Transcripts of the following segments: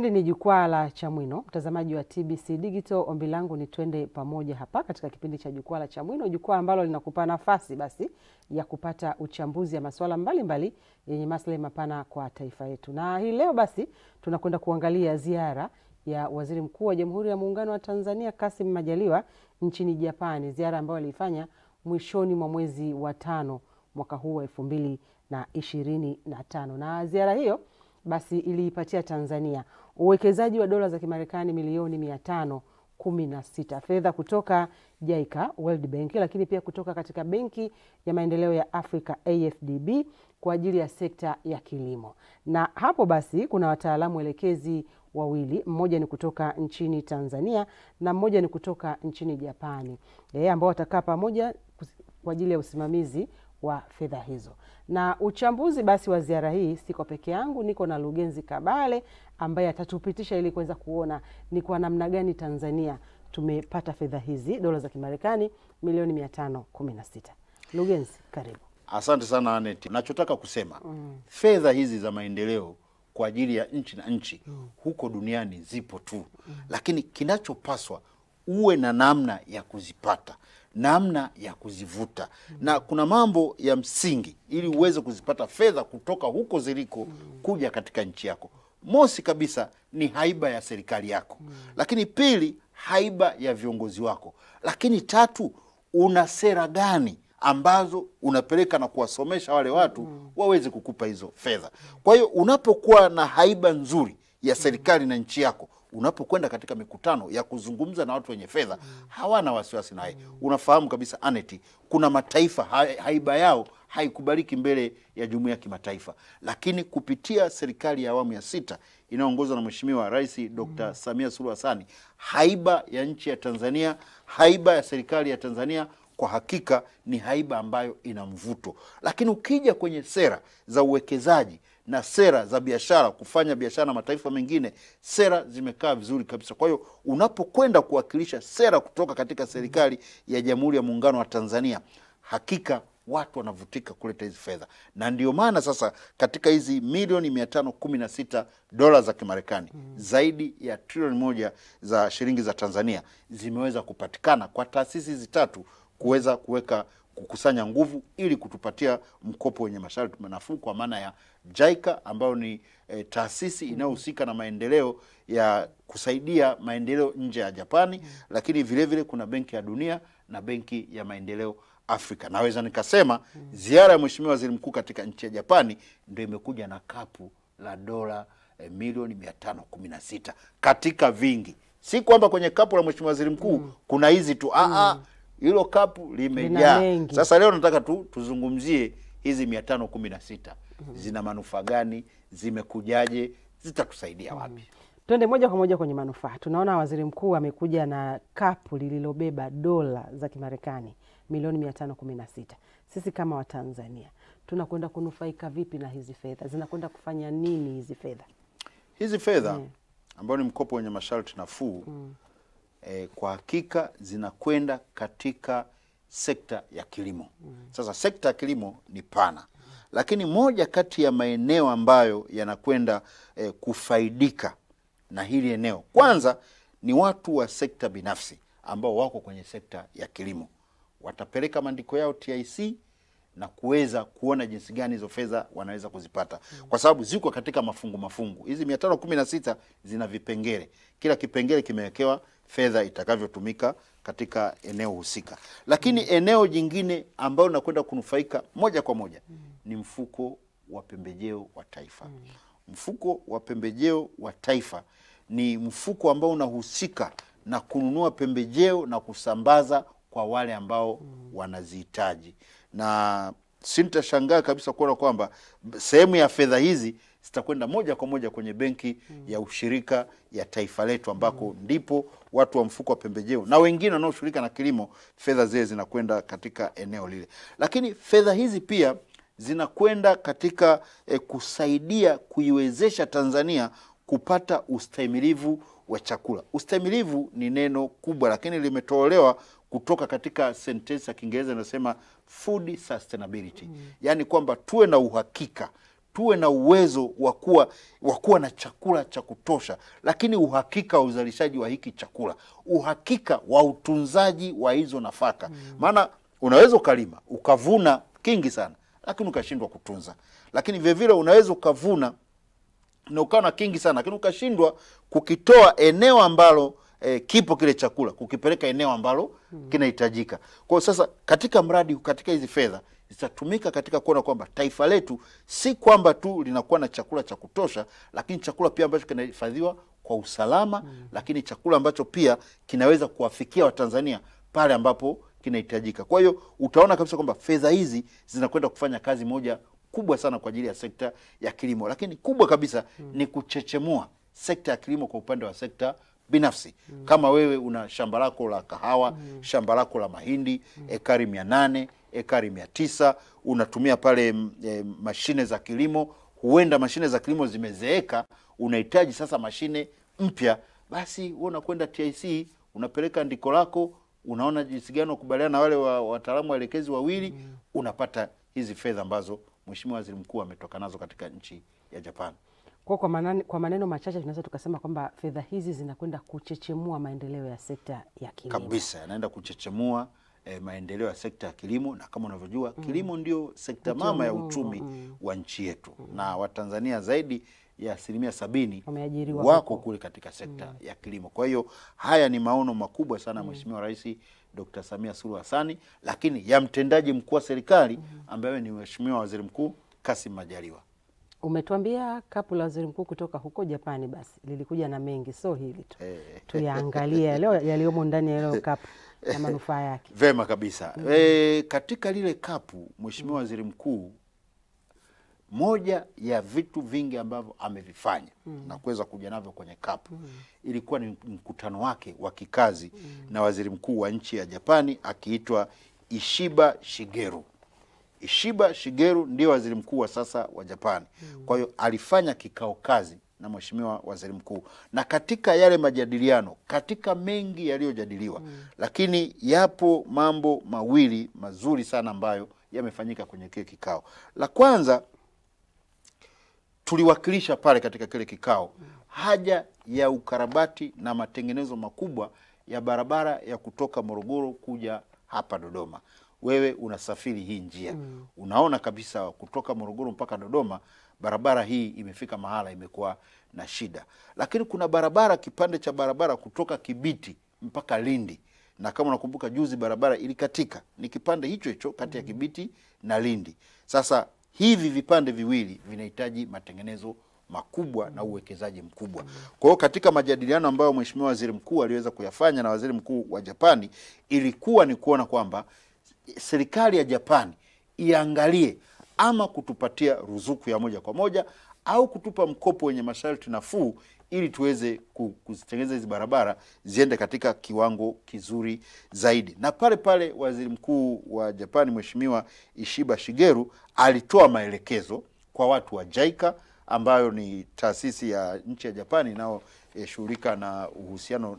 Kipindi ni Jukwaa la Chamwino. Mtazamaji wa TBC Digital, ombi langu ni twende pamoja hapa katika kipindi cha Jukwaa la Chamwino, jukwaa ambalo linakupa nafasi basi ya kupata uchambuzi ya masuala mbalimbali yenye maslahi mapana kwa taifa letu. Na hii leo basi tunakwenda kuangalia ziara ya Waziri Mkuu wa Jamhuri ya Muungano wa Tanzania Kassim Majaliwa nchini Japani, ziara ambayo alifanya mwishoni mwa mwezi wa 5 mwaka huu wa 2025. Na ziara hiyo basi iliipatia Tanzania uwekezaji wa dola za Kimarekani milioni 516, fedha kutoka JICA World Bank, lakini pia kutoka katika Benki ya Maendeleo ya Afrika AFDB kwa ajili ya sekta ya kilimo. Na hapo basi kuna wataalamu elekezi wawili, mmoja ni kutoka nchini Tanzania na mmoja ni kutoka nchini Japani, ambao watakaa pamoja kwa ajili ya usimamizi wa fedha hizo. Na uchambuzi basi wa ziara hii siko peke yangu, niko na Lugenzi Kabale ambaye atatupitisha ili kuweza kuona ni kwa namna gani Tanzania tumepata fedha hizi, dola za Kimarekani milioni 516. Lugenzi, karibu. Asante sana Aneti. Nachotaka kusema fedha hizi za maendeleo kwa ajili ya nchi na nchi huko duniani zipo tu, lakini kinachopaswa uwe na namna ya kuzipata, namna ya kuzivuta. Na kuna mambo ya msingi ili uweze kuzipata fedha kutoka huko ziliko kuja katika nchi yako. Mosi kabisa ni haiba ya serikali yako, lakini pili haiba ya viongozi wako, lakini tatu una sera gani ambazo unapeleka na kuwasomesha wale watu waweze kukupa hizo fedha. Kwa hiyo unapokuwa na haiba nzuri ya serikali na nchi yako, unapokwenda katika mikutano ya kuzungumza na watu wenye fedha, hawana wasiwasi naye. Unafahamu kabisa Aneti, kuna mataifa haiba yao haikubaliki mbele ya jumuiya ya kimataifa, lakini kupitia serikali ya awamu ya 6 inayoongozwa na Mheshimiwa Rais Dr. Samia Suluhu Hassan, haiba ya nchi ya Tanzania, haiba ya serikali ya Tanzania kwa hakika ni haiba ambayo ina mvuto. Lakini ukija kwenye sera za uwekezaji na sera za biashara, kufanya biashara na mataifa mengine, sera zimekaa vizuri kabisa. Kwa hiyo unapokwenda kuwakilisha sera kutoka katika serikali ya Jamhuri ya Muungano wa Tanzania, hakika watu wanavutika kuleta hizi fedha. Na ndio maana sasa katika hizi milioni 516 dola za Kimarekani, zaidi ya trilioni 1 za shilingi za Tanzania zimeweza kupatikana kwa taasisi hizi tatu kuweza kukusanya nguvu ili kutupatia mkopo wenye masharti nafuu, kwa maana ya JICA ambayo ni taasisi inayohusika na maendeleo ya kusaidia maendeleo nje ya Japani, lakini vile vile kuna Benki ya Dunia na Benki ya Maendeleo Afrika. Naweza nikasema ziara ya Mheshimiwa Waziri Mkuu katika nchi ya Japani ndio imekuja na kapu la dola milioni 516 katika vingi. Si kwamba kwenye kapu la Mheshimiwa Waziri Mkuu kuna hizi tu, hilo kapu limejaa. Sasa leo nataka tuzungumzie hizi 516 zina manufaa gani, zimekujaje, zitatusaidia wapi? Twende moja kwa moja kwenye manufaa. Tunaona Waziri Mkuu amekuja na kapu lililobeba dola za Kimarekani milioni 516. Sisi kama Watanzania tunakwenda kunufaika vipi na hizi fedha? Zinakwenda kufanya nini hizi fedha? Hizi fedha ambao ni mkopo wenye masharti nafuu, kwa hakika zinakwenda katika sekta ya kilimo. Sasa sekta ya kilimo ni pana, lakini moja kati ya maeneo ambayo yanakwenda kufaidika na hili eneo, kwanza ni watu wa sekta binafsi ambao wako kwenye sekta ya kilimo. Watapeleka maandiko yao TIC na kuweza kuona jinsi gani hizo fedha wanaweza kuzipata, kwa sababu ziko katika mafungu. Hizi 516 zina vipengele, kila kipengele kimewekewa fedha itakavyotumika katika eneo husika. Lakini eneo jingine ambalo nakwenda kunufaika moja kwa moja ni mfuko wa pembejeo wa taifa. Mfuko wa pembejeo wa taifa ni mfuko ambao unahusika na kununua pembejeo na kusambaza kwa wale ambao wanazihitaji. Na sintashangaa kabisa kuona kwamba sehemu ya fedha hizi zitakwenda moja kwa moja kwenye benki ya ushirika ya taifa letu, ambako ndipo watu wa mfuko wa pembejeo na wengine wanaoshirika na kilimo, fedha zile zinakwenda katika eneo lile. Lakini fedha hizi pia zinakwenda katika kusaidia kuiwezesha Tanzania kupata ustahimilivu wa chakula. Ustahimilivu ni neno kubwa, lakini limetolewa kutoka katika sentensi ya Kiingereza inasema food sustainability. Yaani kwamba tuwe na uhakika tuwe na uwezo wa kuwa na chakula cha kutosha, lakini uhakika wa uzalishaji wa hiki chakula, uhakika wa utunzaji wa hizo nafaka. Maana unaweza ukalima ukavuna kingi sana, lakini ukashindwa kutunza. Lakini vile vile unaweza ukavuna na ukawa na kingi sana, lakini ukashindwa kukitoa eneo ambalo kipo kile chakula, kukipeleka eneo ambalo kinahitajika. Kwa sasa katika mradi, katika hizi fedha zitatumika katika kuona kwamba taifa letu si kwamba tu linakuwa na chakula cha kutosha, lakini chakula pia ambacho kinahifadhiwa kwa usalama, lakini chakula ambacho pia kinaweza kuwafikia Watanzania pale ambapo kinahitajika. Kwa hiyo utaona kabisa kwamba fedha hizi zinakwenda kufanya kazi moja kubwa sana kwa ajili ya sekta ya kilimo, lakini kubwa kabisa ni kuchechemua sekta ya kilimo kwa upande wa sekta binafsi. Kama wewe una shamba lako la kahawa, shamba lako la mahindi, ekari 800, ekari 900, unatumia pale mashine za kilimo, huenda mashine za kilimo zimezeeka, unahitaji sasa mashine mpya, basi wewe unakwenda TIC, unapeleka andiko lako, unaona jinsi gani ukubaliana na wale wataalamu waelekezi wawili, unapata hizi fedha ambazo Mheshimiwa Waziri Mkuu ametoka nazo katika nchi ya Japan. Kwa maneno machache tunaweza tukasema kwamba fedha hizi zinakwenda kuchechemua maendeleo ya sekta ya kilimo. Kabisa, yanaenda kuchechemua maendeleo ya sekta ya kilimo, na kama unavyojua kilimo ndio sekta mama ya uchumi wa nchi yetu. Na Watanzania zaidi ya 70% wako kule katika sekta ya kilimo. Kwa hiyo haya ni maono makubwa sana Mheshimiwa Rais Dr. Samia Suluhu Hassan, lakini ya mtendaji mkuu wa serikali ambaye ni Mheshimiwa Waziri Mkuu Kassim Majaliwa. Umetuambia kapu la waziri mkuu kutoka huko Japani, basi lilikuja na mengi, so hili tu tuyaangalie leo yaliyomo ndani ya leo kapu na manufaa yake. Vema kabisa. Katika lile kapu Mheshimiwa Waziri Mkuu, moja ya vitu vingi ambavyo amevifanya na kuweza kuja navyo kwenye kapu ilikuwa ni mkutano wake wa kikazi na waziri mkuu wa nchi ya Japani akiitwa Ishiba Shigeru. Ishiba Shigeru ndio waziri mkuu wa sasa wa Japani. Kwa hiyo alifanya kikao kazi na Mheshimiwa Waziri Mkuu, na katika yale majadiliano, katika mengi yaliyojadiliwa, lakini yapo mambo mawili mazuri sana ambayo yamefanyika kwenye kile kikao. La kwanza, tuliwakilisha pale katika kile kikao haja ya ukarabati na matengenezo makubwa ya barabara ya kutoka Morogoro kuja hapa Dodoma. Wewe unasafiri hii njia, unaona kabisa kutoka Morogoro mpaka Dodoma barabara hii imefika mahala imekuwa na shida. Lakini kuna barabara, kipande cha barabara kutoka Kibiti mpaka Lindi, na kama unakumbuka juzi barabara ilikatika, ni kipande hicho hicho kati ya Kibiti na Lindi. Sasa hivi vipande viwili vinahitaji matengenezo makubwa na uwekezaji mkubwa. Kwa hiyo katika majadiliano ambayo Mheshimiwa Waziri Mkuu aliweza kuyafanya na Waziri Mkuu wa Japani, ilikuwa ni kuona kwamba serikali ya Japani iangalie ama kutupatia ruzuku ya moja kwa moja au kutupa mkopo wenye masharti nafuu ili tuweze kuzitengeneza hizi barabara ziende katika kiwango kizuri zaidi. Na pale pale Waziri Mkuu wa Japani Mheshimiwa Ishiba Shigeru alitoa maelekezo kwa watu wa JICA ambayo ni taasisi ya nchi ya Japani nao shughulika na uhusiano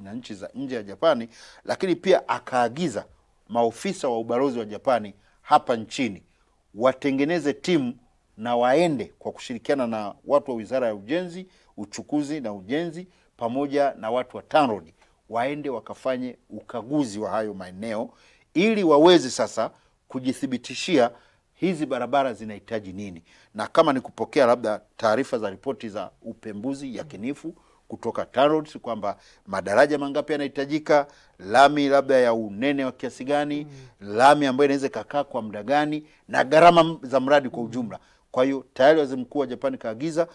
na nchi za nje ya Japani, lakini pia akaagiza maofisa wa ubalozi wa Japani hapa nchini watengeneze timu na waende kwa kushirikiana na watu wa Wizara ya Ujenzi, Uchukuzi na Ujenzi pamoja na watu wa TANROADS, waende wakafanye ukaguzi wa hayo maeneo ili waweze sasa kujithibitishia hizi barabara zinahitaji nini, na kama ni kupokea labda taarifa za ripoti za upembuzi yakinifu kutoka TANROADS kwamba madaraja mangapi yanahitajika, lami labda ya unene wa kiasi gani, lami ambayo inaweza kukaa kwa muda gani, na gharama za mradi kwa ujumla. Kwa hiyo tayari Waziri Mkuu wa Japani kaagiza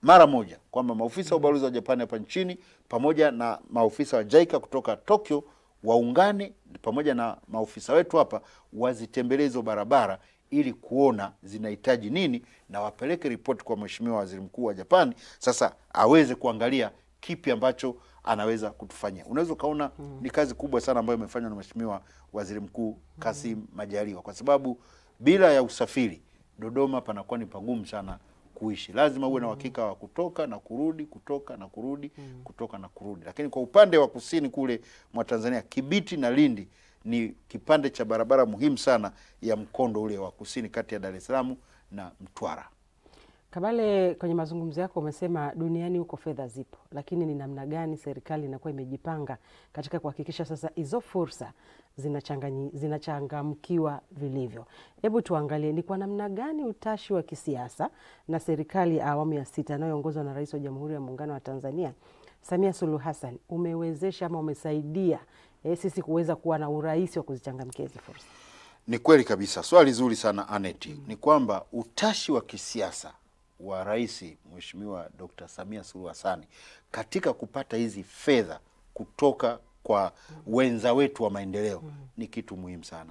mara moja kwamba maofisa wa ubalozi wa Japani hapa nchini pamoja na maofisa wa JICA kutoka Tokyo waungane pamoja na maofisa wetu hapa wazitembelee hizo barabara ili kuona zinahitaji nini na wapeleke ripoti kwa Mheshimiwa Waziri Mkuu wa Japani, sasa aweze kuangalia kipi ambacho anaweza kutufanyia. Unaweza kaona ni kazi kubwa sana ambayo imefanywa na Mheshimiwa Waziri Mkuu Kassim Majaliwa, kwa sababu bila ya usafiri Dodoma panakuwa ni pagumu sana kuishi. Lazima uwe na uhakika wa kutoka na kurudi, kutoka na kurudi, kutoka na kurudi. Lakini kwa upande wa kusini kule mwa Tanzania, Kibiti na Lindi ni kipande cha barabara muhimu sana ya mkondo ule wa kusini kati ya Dar es Salaam na Mtwara. Kabale, kwenye mazungumzo yako umesema duniani huko fedha zipo, lakini ni namna gani serikali inakuwa imejipanga katika kuhakikisha sasa hizo fursa zinachangamkiwa vilivyo? Hebu tuangalie ni kwa namna gani utashi wa kisiasa na serikali ya awamu ya 6 inayoongozwa na Rais wa Jamhuri ya Muungano wa Tanzania Samia Suluhu Hassan umewezesha ama umesaidia sisi kuweza kuwa na urahisi wa kuzichangamkia hizo fursa. Ni kweli kabisa, swali zuri sana Aneti. Ni kwamba utashi wa kisiasa wa Rais Mheshimiwa Dr. Samia Suluhu Hassan katika kupata hizi fedha kutoka kwa wenza wetu wa maendeleo ni kitu muhimu sana.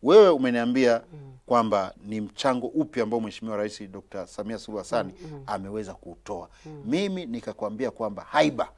Wewe umeniambia kwamba ni mchango upi ambao Mheshimiwa Rais Dr. Samia Suluhu Hassan ameweza kutoa. Mimi nikakwambia kwamba haiba.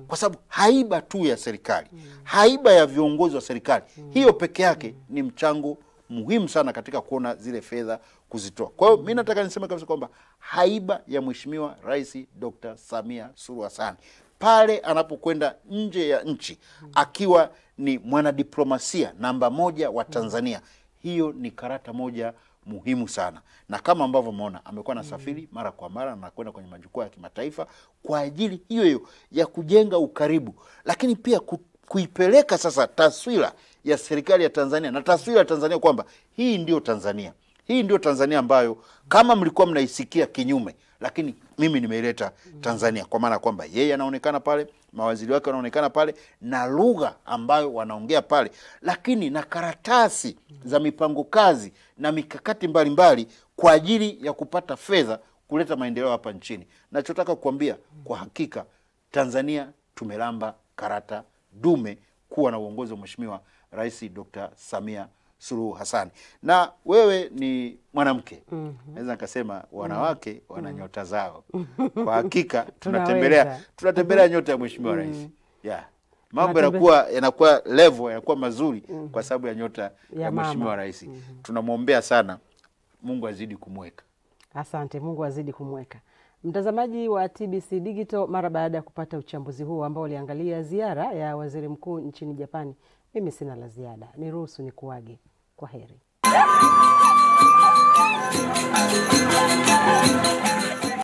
Kwa sababu haiba tu ya serikali, haiba ya viongozi wa serikali, hiyo peke yake ni mchango muhimu sana katika kuona zile fedha kuzitoa. Kwa hiyo mimi nataka niseme kabisa kwamba haiba ya Mheshimiwa Rais Dr. Samia Suluhu Hassan pale anapokwenda nje ya nchi akiwa ni mwanadiplomasia namba 1 wa Tanzania, hiyo ni karata moja muhimu sana. Na kama ambavyo umeona amekuwa na safiri mara kwa mara na kwenda kwenye majukwaa ya kimataifa kwa ajili hiyo hiyo ya kujenga ukaribu, lakini pia kuipeleka sasa taswira ya serikali ya Tanzania na taswira ya Tanzania kwamba hii ndio Tanzania. Hii ndio Tanzania ambayo kama mlikuwa mnaisikia kinyume, lakini mimi nimeileta Tanzania, kwa maana kwamba yeye anaonekana pale, mawaziri wake wanaonekana pale, na lugha ambayo wanaongea pale, lakini na karatasi za mipango kazi na mikakati mbalimbali kwa ajili ya kupata fedha kuleta maendeleo hapa nchini. Nachotaka kukuambia kwa hakika Tanzania tumelamba karata dume kuwa na uongozi wa Mheshimiwa Rais Dr. Samia Suluhu Hassan. Na wewe ni mwanamke. Naweza nikasema wanawake wana nyota zao. Kwa hakika tunatembelea nyota ya Mheshimiwa Rais. Mambo yanakuwa level, yanakuwa mazuri kwa sababu ya nyota ya Mheshimiwa Rais. Tunamwombea sana, Mungu azidi kumweka. Asante, Mungu azidi kumweka. Mtazamaji wa TBC Digital, mara baada ya kupata uchambuzi huu ambao uliangalia ziara ya waziri mkuu nchini Japani, mimi sina la ziada. Niruhusu nikuage. Kwa heri.